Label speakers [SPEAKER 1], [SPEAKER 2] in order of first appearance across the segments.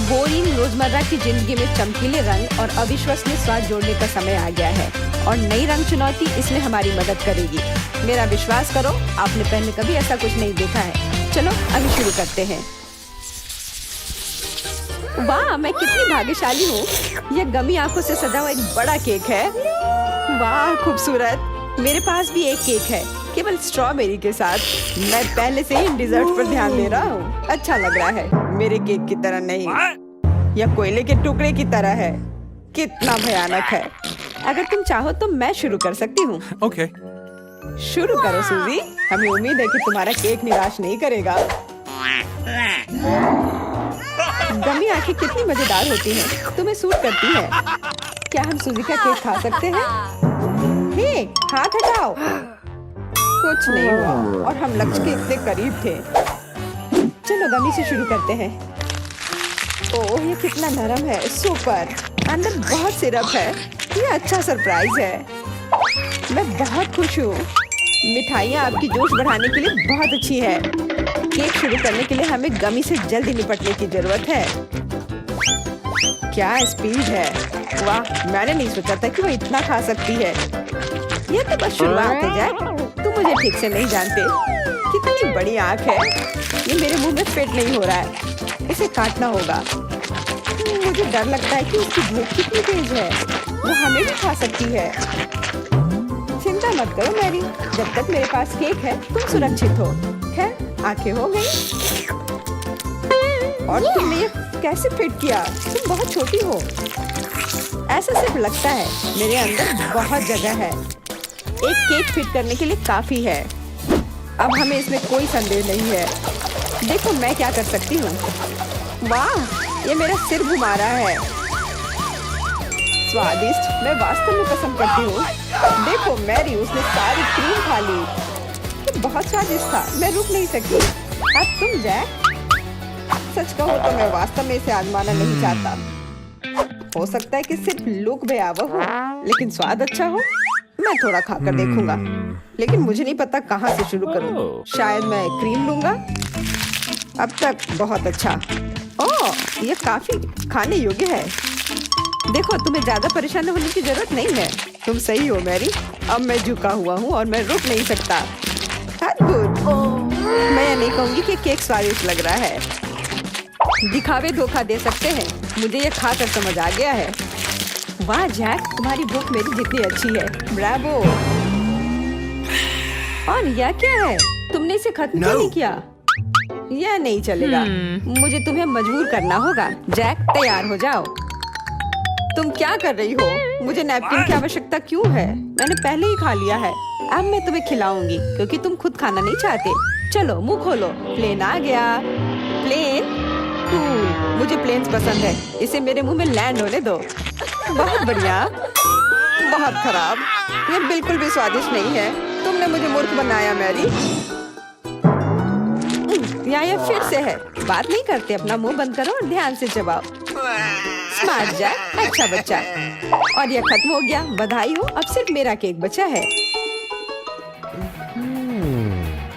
[SPEAKER 1] Boring रोजमर्रा की जिंदगी में चमकीले रंग और अविश्वसनीय स्वाद जोड़ने का समय आ गया है और नई रंग चुनौती इसमें हमारी मदद करेगी। मेरा विश्वास करो, आपने पहले कभी ऐसा कुछ नहीं देखा है। चलो अभी शुरू करते हैं। वाह, मैं कितनी भाग्यशाली हूँ। यह गमी आंखों से सजा हुआ एक बड़ा केक है। वाह खूबसूरत। मेरे पास भी एक केक है, केवल स्ट्रॉबेरी के साथ। मैं पहले से ही डिजर्ट पर ध्यान दे रहा हूँ। अच्छा लग रहा है, मेरे केक की तरह नहीं, यह कोयले के टुकड़े की तरह है। कितना भयानक है। अगर तुम चाहो तो मैं शुरू कर सकती हूँ।
[SPEAKER 2] Okay.
[SPEAKER 1] शुरू करो सूजी। हमें उम्मीद है कि तुम्हारा केक निराश नहीं करेगा। गमी आंखें कितनी मजेदार होती हैं, तुम्हें सूट करती है। क्या हम सूजी का केक खा सकते हैं? हे, हाथ हटाओ। कुछ नहीं हुआ और हम लक्ष्य के इतने करीब थे। चलो गमी से शुरू करते हैं। ओह, ये कितना नरम है। सुपर। अंदर बहुत सिरप है। ये अच्छा सरप्राइज है। मैं बहुत खुश हूँ। मिठाइयाँ आपकी जोश बढ़ाने के लिए बहुत अच्छी है। केक शुरू करने के लिए हमें गमी से जल्दी निपटने की जरूरत है। क्या स्पीड है। वाह, मैंने नहीं सोचा था कि वो इतना खा सकती है। ये तो बस शुरुआत है जैक, तुम मुझे ठीक से नहीं जानते। कितनी बड़ी आंख है। ये मेरे मुंह में फिट नहीं हो रहा है, इसे काटना होगा। मुझे डर लगता है कि उसकी भूख कितनी तेज है, वो हमें भी खा सकती है। चिंता मत करो मैरी, जब तक मेरे पास केक है तुम सुरक्षित हो। खैर, आंखें हो गई। और तुमने ये कैसे फिट किया? तुम बहुत छोटी हो। ऐसा सिर्फ लगता है, मेरे अंदर बहुत जगह है। एक केक फिट करने के लिए काफी है। अब हमें इसमें कोई संदेह नहीं है। देखो मैं क्या कर सकती हूँ। वाह, ये मेरा सिर घुमा रहा है। स्वादिष्ट, मैं वास्तव में पसंद करती हूँ। देखो मैरी, उसने सारी क्रीम खा ली। ये बहुत स्वादिष्ट था, मैं रुक नहीं सकती। अब तुम जैक। सच कहो तो मैं वास्तव में इसे आजमाना नहीं चाहता। हो सकता है कि सिर्फ लुक भयावह हो, लेकिन स्वाद अच्छा हो। मैं थोड़ा खाकर देखूंगा, लेकिन मुझे नहीं पता कहाँ से शुरू करूँ। शायद मैं क्रीम लूंगा। अब तक बहुत अच्छा। ओह, ये काफी खाने योग्य है। देखो, तुम्हें ज्यादा परेशान होने की जरूरत नहीं है। तुम सही हो मैरी। अब मैं झुका हुआ हूँ और मैं रुक नहीं सकता। अद्भुत। मैं ये नहीं कहूँगी कि केक स्वादिष्ट लग रहा है। दिखावे धोखा दे सकते हैं। मुझे ये खाकर समझ आ गया है। वाह जैक, तुम्हारी भूख मेरी जितनी अच्छी है। ब्रावो। और यह क्या है? तुमने इसे खत्म क्यों नहीं किया? यह नहीं चलेगा। मुझे तुम्हें मजबूर करना होगा। जैक, तैयार हो जाओ। तुम क्या कर रही हो? मुझे नैपकिन की आवश्यकता क्यों है? मैंने पहले ही खा लिया है। अब मैं तुम्हें खिलाऊंगी क्योंकि तुम खुद खाना नहीं चाहते। चलो मुंह खोलो। प्लेन आ गया। Plane cool. मुझे प्लेन्स पसंद है। इसे मेरे मुंह में लैंड होने दो। बहुत बढ़िया। बहुत खराब। ये बिल्कुल भी स्वादिष्ट नहीं है। तुमने मुझे मूर्ख बनाया मैरी। यह फिर से है। बात नहीं करते, अपना मुंह बंद करो और ध्यान से चबाओ। स्मार्ट जैक, अच्छा बच्चा। और यह खत्म हो गया। बधाई हो, अब सिर्फ मेरा केक बचा है।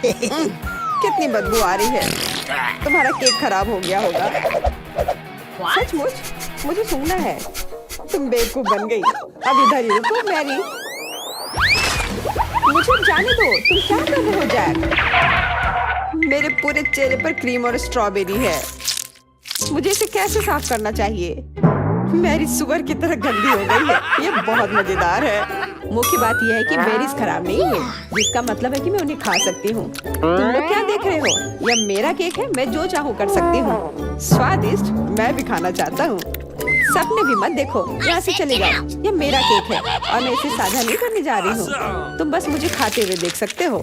[SPEAKER 1] कितनी बदबू आ रही है। तुम्हारा केक खराब हो गया होगा। सचमुच? मुझे सूंघना है। तुम बेवकूफ बन गई। अब इधर ही रुको मैरी। मुझे जाने दो। तुम क्या कर रहे हो जैक? मेरे पूरे चेहरे पर क्रीम और स्ट्रॉबेरी है। मुझे इसे कैसे साफ करना चाहिए? मेरी सुअर की तरह गंदी हो गई है। ये बहुत मजेदार है। मुख्य बात यह है कि बेरीज खराब नहीं है, जिसका मतलब है कि मैं उन्हें खा सकती हूँ। तुम लोग क्या देख रहे हो? यह मेरा केक है, मैं जो चाहूँ कर सकती हूँ। स्वादिष्ट, मैं भी खाना चाहता हूँ। सपने भी मत देखो, यहाँ से चले जाओ। यह मेरा केक है और मैं इसे साझा नहीं करने जा रही हूँ। तुम बस मुझे खाते हुए देख सकते हो।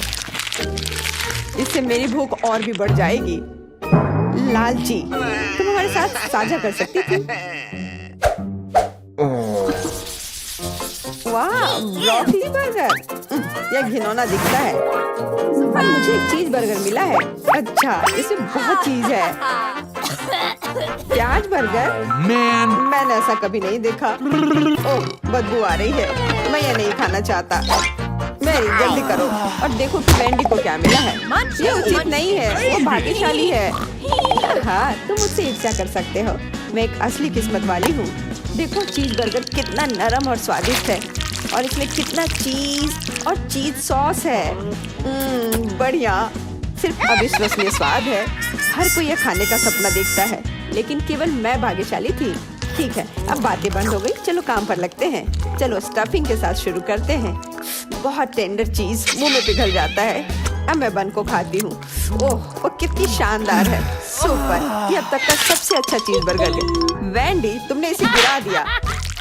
[SPEAKER 1] इससे मेरी भूख और भी बढ़ जाएगी। लालची, तुम हमारे साथ साझा कर सकती थी। वाह, ब्रोकली बर्गर। यह घिनौना दिखता है। अब मुझे एक चीज बर्गर मिला है। अच्छा, इसमें बहुत चीज है। प्याज बर्गर? मैंने ऐसा कभी नहीं देखा। ओह, बदबू आ रही है। मैं ये नहीं खाना चाहता। मैरी, जल्दी करो और देखो कि वेंडी को क्या मिला है। ये उचित नहीं है। वो भाग्यशाली है। हाँ, तुम मुझसे ईर्ष्या कर सकते हो। मैं एक असली किस्मत वाली हूँ। देखो चीज बर्गर कितना नरम और स्वादिष्ट है और इसमें कितना चीज और चीज सॉस है। बढ़िया, सिर्फ अविश्वसनीय स्वाद है। हर कोई यह खाने का सपना देखता है, लेकिन केवल मैं भाग्यशाली थी। ठीक है, अब बातें बंद हो गई, चलो काम पर लगते हैं। चलो स्टफिंग के साथ शुरू करते हैं। बहुत टेंडर चीज मुंह में पिघल जाता है। अब मैं बन को खाती हूँ। ओह, वो कितनी शानदार है। सुपर, ये अब तक का सबसे अच्छा चीज बर्गर है। वैंडी, तुमने इसे गिरा दिया।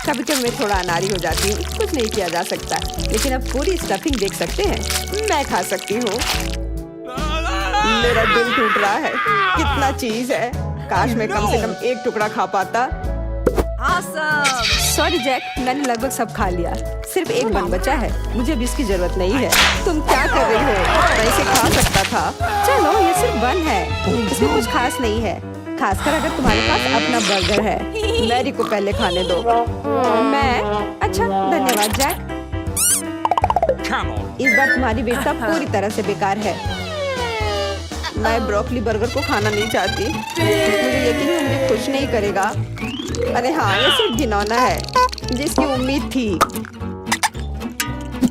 [SPEAKER 1] कभी कभी मैं थोड़ा अनाड़ी हो जाती हूँ, कुछ नहीं किया जा सकता, लेकिन अब पूरी स्टफिंग देख सकते हैं। मैं खा सकती हूँ। मेरा दिल टूट रहा है। कितना चीज है। काश मैं कम से कम एक टुकड़ा खा पाता। सॉरी जैक, मैंने लगभग सब खा लिया। सिर्फ एक बन बचा है। मुझे अब इसकी जरूरत नहीं है। तुम क्या कर रही हो? मैं इसे खा सकता था। चलो, ये सिर्फ बन है, इसमें कुछ खास नहीं है, खासकर अगर तुम्हारे पास अपना बर्गर है। मैरी को पहले खाने दो। मैं? अच्छा, धन्यवाद जैक। इस बार तुम्हारी वीरता पूरी तरह से बेकार है। मैं ब्रोकली बर्गर को खाना नहीं चाहती। मुझे यकीन है मुझे खुश नहीं करेगा। अरे हाँ, ये सिर्फ घिनौना है, जिसकी उम्मीद थी।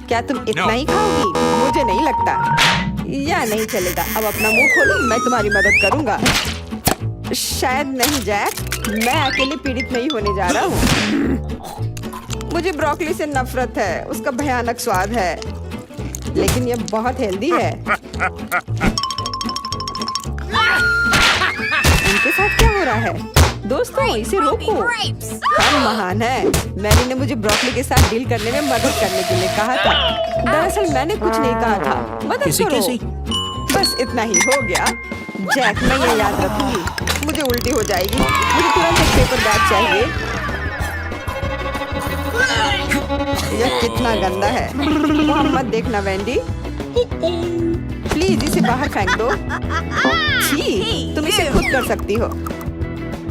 [SPEAKER 1] क्या तुम इतना ही खाओगी? मुझे नहीं लगता। या नहीं चलेगा। अब अपना मुंह खोलो, मैं तुम्हारी मदद करूंगा। शायद नहीं जैक, मैं अकेले पीड़ित नहीं होने जा रहा हूँ। मुझे ब्रोकली से नफरत है, उसका भयानक स्वाद है, लेकिन यह बहुत हेल्दी है। उनके साथ क्या हो रहा है? दोस्तों, इसे रोको। हम महान है। मैरी ने मुझे ब्रोकली के साथ डील करने में मदद करने के लिए कहा था। दरअसल मैंने कुछ नहीं कहा था। मदद करो। बस इतना ही हो गया। जैक, मैं ये याद रखूंगी। मुझे उल्टी हो जाएगी। मुझे तुरंत एक पेपर बैग चाहिए। यह कितना गंदा है। वहाँ मत देखना वैंडी। प्लीज इसे बाहर फेंक दो। छी, तुम इसे खुद कर सकती हो।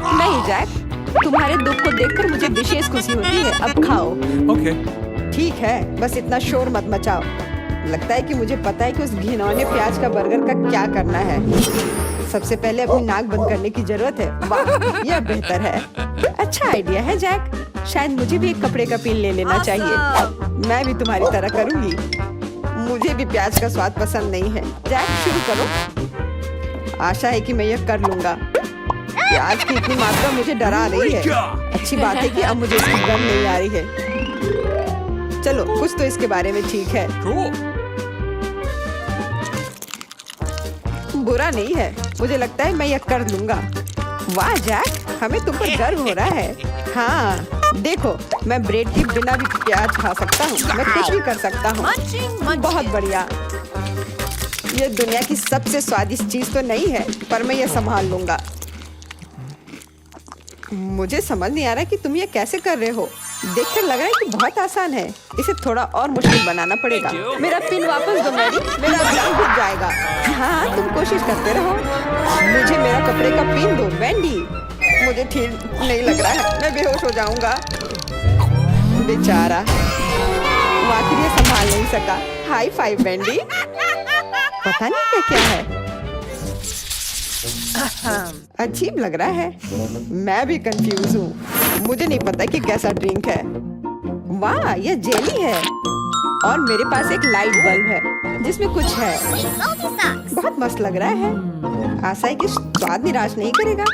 [SPEAKER 1] नहीं जैक, तुम्हारे दुख को देखकर मुझे विशेष खुशी होती है। अब खाओ। ठीक है, बस इतना शोर मत मचाओ। लगता है कि मुझे पता है कि उस घिनौने प्याज का बर्गर का क्या करना है। सबसे पहले अपनी नाक बंद करने की जरूरत है। वाह, यह बेहतर है। अच्छा आइडिया है जैक। शायद मुझे भी एक कपड़े का पील ले लेना चाहिए। मैं भी तुम्हारी तरह करूंगी। मुझे भी प्याज का स्वाद पसंद नहीं है। जैक, शुरू करो। आशा है कि मैं यह कर लूंगा। प्याज की इतनी मात्रा मुझे डरा रही है। अच्छी बात है कि अब मुझे इसकी गंध नहीं आ रही है। चलो, कुछ तो इसके बारे में ठीक है। बुरा नहीं है। मुझे लगता है मैं यह कर लूंगा। वाह जैक, हमें तुम पर गर्व हो रहा है। हाँ, देखो, मैं ब्रेड के बिना भी प्याज खा सकता हूँ। मैं कुछ भी कर सकता हूँ। बहुत बढ़िया। ये दुनिया की सबसे स्वादिष्ट चीज तो नहीं है, पर मैं ये संभाल लूंगा। मुझे समझ नहीं आ रहा कि तुम ये कैसे कर रहे हो। देखकर लग रहा है कि बहुत आसान है। इसे थोड़ा और मुश्किल बनाना पड़ेगा। मेरा पिन वापस दो मैरी, मेरा अलार्म बुझ जाएगा। हाँ, तुम कोशिश करते रहो। मुझे मेरा कपड़े का पिन दो वैंडी। मुझे ठीक नहीं लग रहा है, मैं बेहोश हो जाऊंगा। बेचारा, वो आखिर ये संभाल नहीं सका। High five Vendée. पता नहीं क्या क्या है। अजीब लग रहा है। मैं भी कंफ्यूज हूँ। मुझे नहीं पता कि कैसा ड्रिंक है। वाह, यह जेली है और मेरे पास एक लाइट बल्ब है जिसमें कुछ है। बहुत मस्त लग रहा है। आशा है कि स्वाद निराश नहीं करेगा।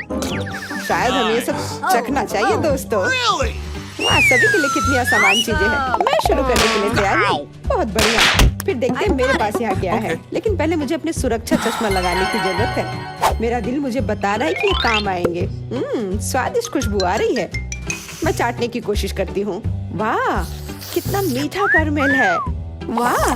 [SPEAKER 1] शायद हमें ये सब चखना चाहिए दोस्तों। वाह, सभी के लिए कितनी आसान चीजें हैं। मैं शुरू करने के लिए तैयार हूँ। बहुत बढ़िया। फिर देखते हैं मेरे पास यहाँ क्या है। लेकिन पहले मुझे अपने सुरक्षा चश्मा लगाने की जरूरत है। मेरा दिल मुझे बता रहा है कि ये काम आएंगे। स्वादिष्ट खुशबू आ रही है। मैं चाटने की कोशिश करती हूँ। वाह, कितना मीठा कैरमेल है। वाह,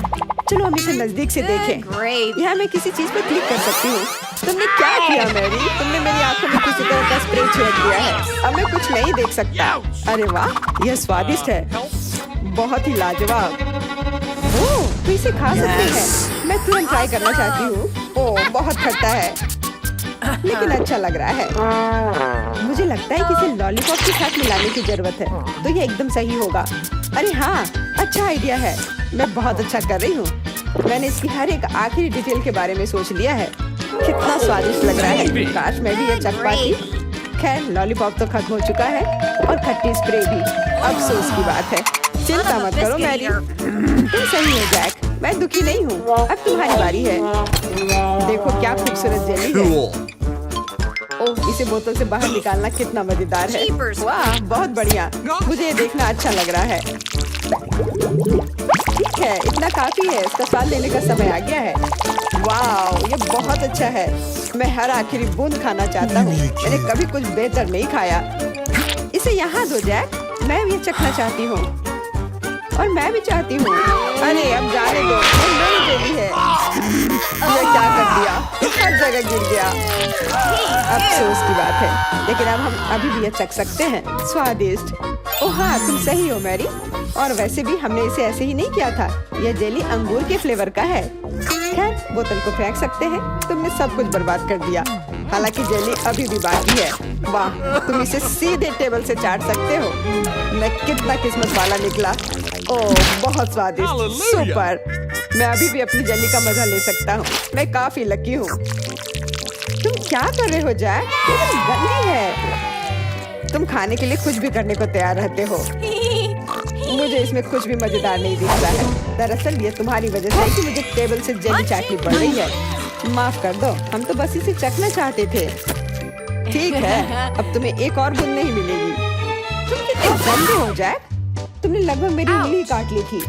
[SPEAKER 1] चलो हम इसे नजदीक से देखें। यहाँ मैं किसी चीज पर क्लिक कर सकती हूँ। तुमने क्या किया मैरी? तुमने मेरी आंखों में किसी तरह का स्प्रे छिड़क दिया है। अब मैं कुछ नहीं देख सकता। अरे वाह, यह स्वादिष्ट है। बहुत ही लाजवाब। ओह, तो इसे खा सकते हैं। मैं तुरंत ट्राई करना चाहती हूँ। ओह, बहुत खट्टा है, लेकिन अच्छा लग रहा है। मुझे लगता है कि इसे लॉलीपॉप के साथ मिलाने की जरूरत है, तो ये एकदम सही होगा। अरे हाँ, अच्छा आइडिया है। मैं बहुत अच्छा कर रही हूँ। मैंने इसकी हर एक आखिरी डिटेल के बारे में सोच लिया है। कितना स्वादिष्ट लग रहा है। काश मैं भी ये चख पाती। खैर लॉलीपॉप तो खत्म हो चुका है और खट्टी स्प्रे भी। अफसोस की बात है। चिंता मत करो मैरी, तुम सही हो जैक, मैं दुखी नहीं हूँ। अब तुम्हारी बारी है। देखो क्या खूबसूरत जेली है। ओह, इसे बोतल से बाहर निकालना कितना मजेदार है। वाह, बहुत बढ़िया। मुझे ये देखना अच्छा लग रहा है। ठीक है, इतना काफी है। इसका स्वाद लेने का समय आ गया है। वाह, ये बहुत अच्छा है। मैं हर आखिरी बूंद खाना चाहता हूँ। मैंने कभी कुछ बेहतर नहीं खाया। इसे यहाँ दो जैक, मैं ये चखना चाहती हूँ। और मैं भी चाहती हूँ। अरे अब जाने दो, ये मेरी जेली है। ये क्या कर दिया? हर जगह गिर गया। अफसोस की बात है, लेकिन अब हम अभी भी ये चख सकते हैं। स्वादिष्ट। ओह हाँ, तुम सही हो मैरी। और वैसे भी हमने इसे ऐसे ही नहीं किया था। यह जेली अंगूर के फ्लेवर का है। खैर, बोतल को फेंक सकते हैं। तुमने सब कुछ बर्बाद कर दिया। हालांकि जेली अभी भी बाकी है। वाह, तुम इसे सीधे टेबल से चाट सकते हो। मैं कितना किस्मत वाला निकला। ओह, बहुत स्वादिष्ट। सुपर। मैं अभी भी अपनी जेली का मजा ले सकता हूँ। मैं काफी लकी हूँ। तुम क्या कर रहे हो जैक? ये तो गंदी है। तुम खाने के लिए कुछ भी करने को तैयार रहते हो। मुझे इसमें कुछ भी मजेदार नहीं दिख रहा है। दरअसल ये तुम्हारी वजह से है कि मुझे टेबल से जेली चाटनी पड़ रही है। माफ कर दो, हम तो बस इसे चखना चाहते थे। ठीक है, अब तुम्हें एक और बूंद नहीं मिलेगी। तुम कितने गंदे हो जैक। तुमने लगभग मेरी उंगली ही काट ली थी।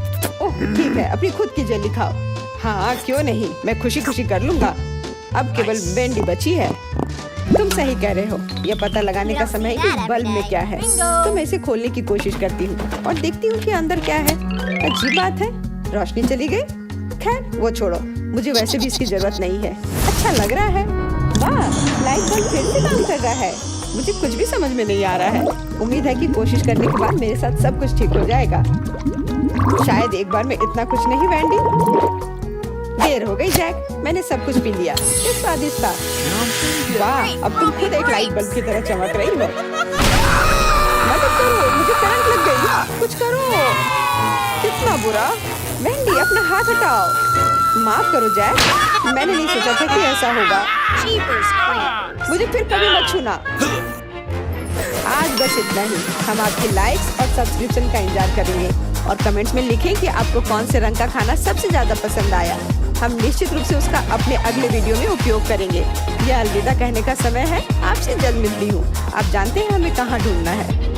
[SPEAKER 1] ओह ठीक है, अपनी खुद की जेली खाओ। हाँ क्यों नहीं, मैं खुशी खुशी कर लूंगा। अब केवल वेंडी बची है। तुम सही कह रहे हो। यह पता लगाने का समय है कि बल्ब में क्या है। तो मैं इसे खोलने की कोशिश करती हूँ और देखती हूँ कि अंदर क्या है। अजीब बात है, रोशनी चली गई। खैर वो छोड़ो, मुझे वैसे भी इसकी जरूरत नहीं है। अच्छा लग रहा है। वाह, लाइट बल्ब फिर से काम कर रहा है। मुझे कुछ भी समझ में नहीं आ रहा है। उम्मीद है कि कोशिश करने के बाद मेरे साथ सब कुछ ठीक हो जाएगा। शायद एक बार में इतना कुछ नहीं वेंडी। देर हो गई जैक, मैंने सब कुछ पी लिया। ये स्वादिष्ट था। वाह, अब तुम खुद एक लाइट बल्ब की तरह चमक रही हो। मदद करो, मुझे करंट लग गई। कुछ करो। कितना बुरा। वेंडी अपना हाथ हटाओ। माफ करो जैक, मैंने नहीं सोचा था कि ऐसा होगा। मुझे फिर कभी मत छूना। आज बस इतना ही। हम आपके लाइक्स और सब्सक्रिप्शन का इंतजार करेंगे और कमेंट्स में लिखें कि आपको कौन से रंग का खाना सबसे ज्यादा पसंद आया। हम निश्चित रूप से उसका अपने अगले वीडियो में उपयोग करेंगे। यह अलविदा कहने का समय है। आपसे जल्द मिलती हूँ। आप जानते हैं हमें कहाँ ढूंढना है।